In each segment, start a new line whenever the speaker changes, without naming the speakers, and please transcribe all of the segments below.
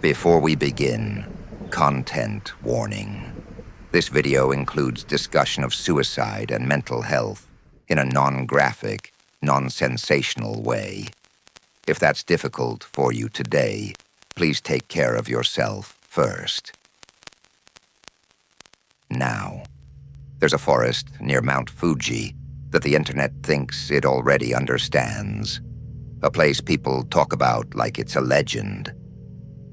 Before we begin, content warning. This video includes discussion of suicide and mental health in a non-graphic, non-sensational way. If that's difficult for you today, please take care of yourself first. Now, there's a forest near Mount Fuji that the internet thinks it already understands. A place people talk about like it's a legend.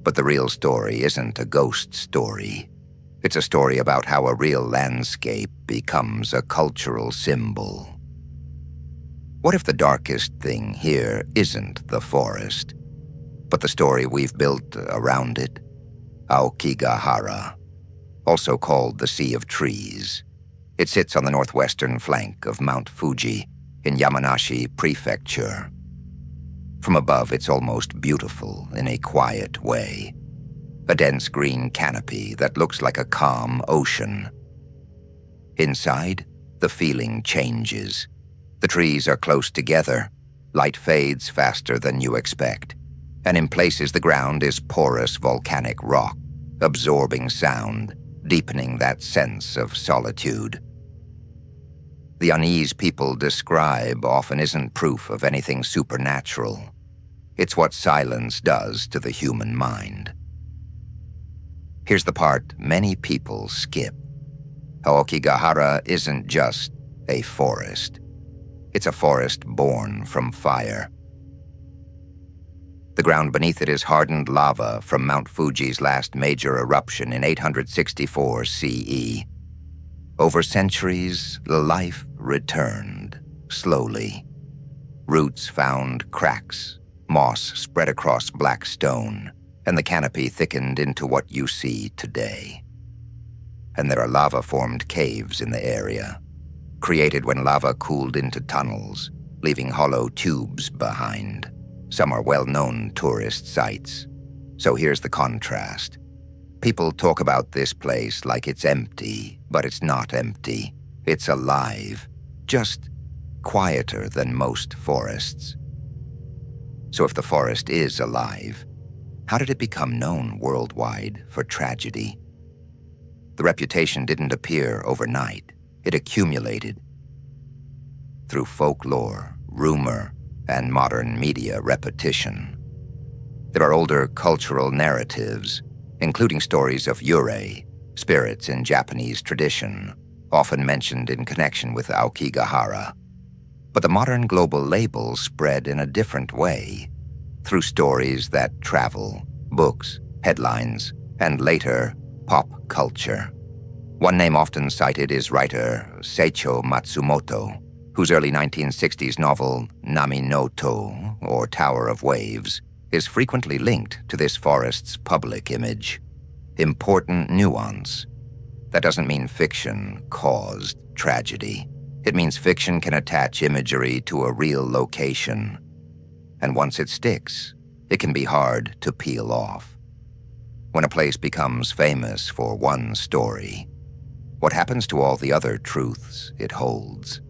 But the real story isn't a ghost story. It's a story about how a real landscape becomes a cultural symbol. What if the darkest thing here isn't the forest, but the story we've built around it? Aokigahara, also called the Sea of Trees. It sits on the northwestern flank of Mount Fuji in Yamanashi Prefecture. From above, it's almost beautiful in a quiet way. A dense green canopy that looks like a calm ocean. Inside, the feeling changes. The trees are close together. Light fades faster than you expect. And in places, the ground is porous volcanic rock, absorbing sound, deepening that sense of solitude. The unease people describe often isn't proof of anything supernatural. It's what silence does to the human mind. Here's the part many people skip. Aokigahara isn't just a forest. It's a forest born from fire. The ground beneath it is hardened lava from Mount Fuji's last major eruption in 864 CE. Over centuries, the life returned, slowly. Roots found cracks, moss spread across black stone, and the canopy thickened into what you see today. And there are lava-formed caves in the area, created when lava cooled into tunnels, leaving hollow tubes behind. Some are well-known tourist sites. So here's the contrast. People talk about this place like it's empty, but it's not empty. It's alive, just quieter than most forests. So if the forest is alive, how did it become known worldwide for tragedy? The reputation didn't appear overnight. It accumulated through folklore, rumor, and modern media repetition. There are older cultural narratives, including stories of yurei, spirits in Japanese tradition, often mentioned in connection with Aokigahara. But the modern global label spread in a different way, through stories that travel, books, headlines, and later, pop culture. One name often cited is writer Seicho Matsumoto, whose early 1960s novel Nami no To, or Tower of Waves, is frequently linked to this forest's public image. Important nuance. That doesn't mean fiction caused tragedy. It means fiction can attach imagery to a real location. And once it sticks, it can be hard to peel off. When a place becomes famous for one story, what happens to all the other truths it holds?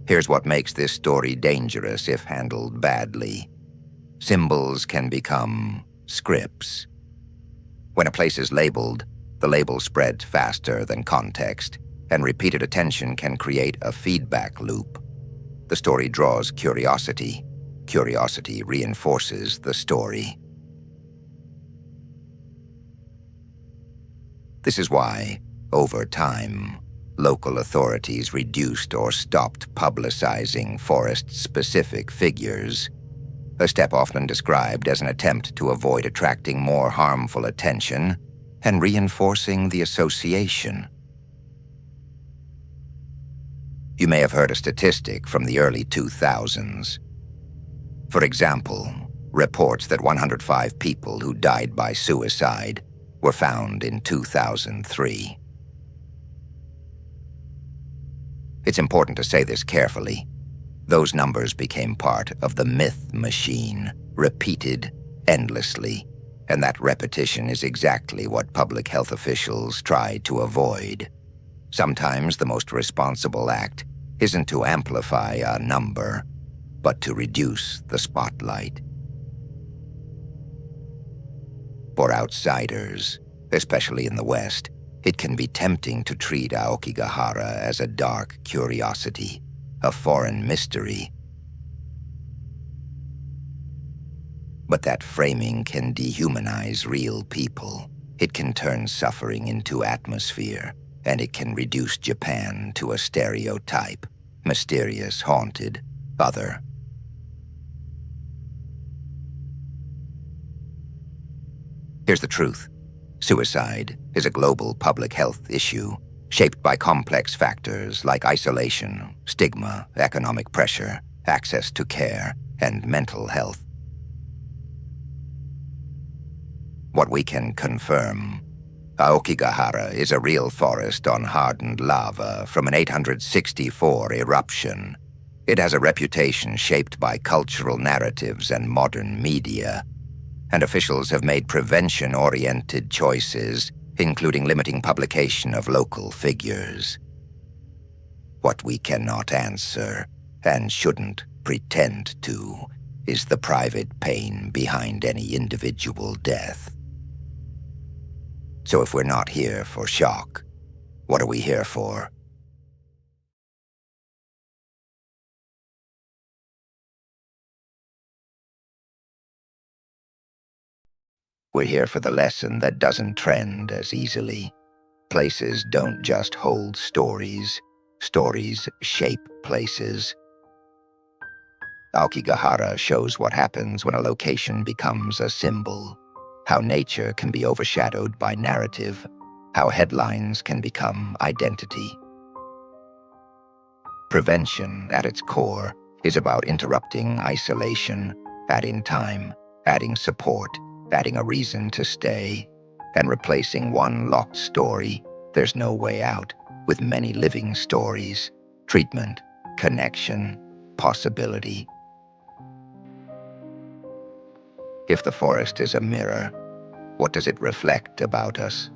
Here's what makes this story dangerous if handled badly. Symbols can become scripts. When a place is labeled, the label spreads faster than context, and repeated attention can create a feedback loop. The story draws curiosity. Curiosity reinforces the story. This is why, over time, local authorities reduced or stopped publicizing forest-specific figures, a step often described as an attempt to avoid attracting more harmful attention and reinforcing the association. You may have heard a statistic from the early 2000s. For example, reports that 105 people who died by suicide were found in 2003. It's important to say this carefully. Those numbers became part of the myth machine, repeated endlessly, and that repetition is exactly what public health officials try to avoid. Sometimes the most responsible act isn't to amplify a number, but to reduce the spotlight. For outsiders, especially in the West, it can be tempting to treat Aokigahara as a dark curiosity, a foreign mystery. But that framing can dehumanize real people. It can turn suffering into atmosphere, and it can reduce Japan to a stereotype: mysterious, haunted, other. Here's the truth. Suicide is a global public health issue, shaped by complex factors like isolation, stigma, economic pressure, access to care, and mental health. What we can confirm: Aokigahara is a real forest on hardened lava from an 864 eruption. It has a reputation shaped by cultural narratives and modern media, and officials have made prevention-oriented choices, including limiting publication of local figures. What we cannot answer, and shouldn't pretend to, is the private pain behind any individual death. So if we're not here for shock, what are we here for? We're here for the lesson that doesn't trend as easily. Places don't just hold stories. Stories shape places. Aokigahara shows what happens when a location becomes a symbol. How nature can be overshadowed by narrative. How headlines can become identity. Prevention, at its core, is about interrupting isolation, adding time, adding support, adding a reason to stay, and replacing one locked story, there's no way out, with many living stories: treatment, connection, possibility. If the forest is a mirror, what does it reflect about us?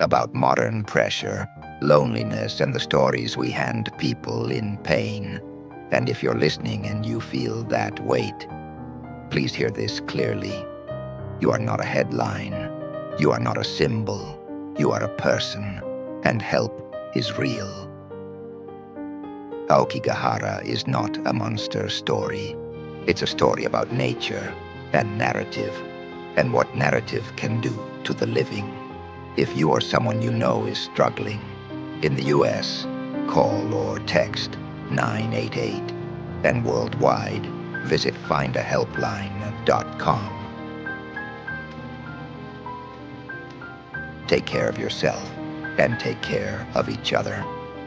About modern pressure, loneliness, and the stories we hand people in pain. And if you're listening and you feel that weight, please hear this clearly. You are not a headline. You are not a symbol. You are a person, and help is real. Aokigahara is not a monster story. It's a story about nature and narrative, and what narrative can do to the living. If you or someone you know is struggling, in the US, call or text 988, and worldwide, visit findahelpline.com. Take care of yourself, and take care of each other.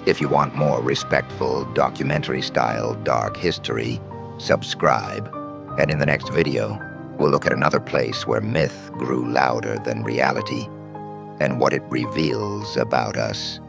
If you want more respectful, documentary-style dark history, subscribe. And in the next video, we'll look at another place where myth grew louder than reality, and what it reveals about us.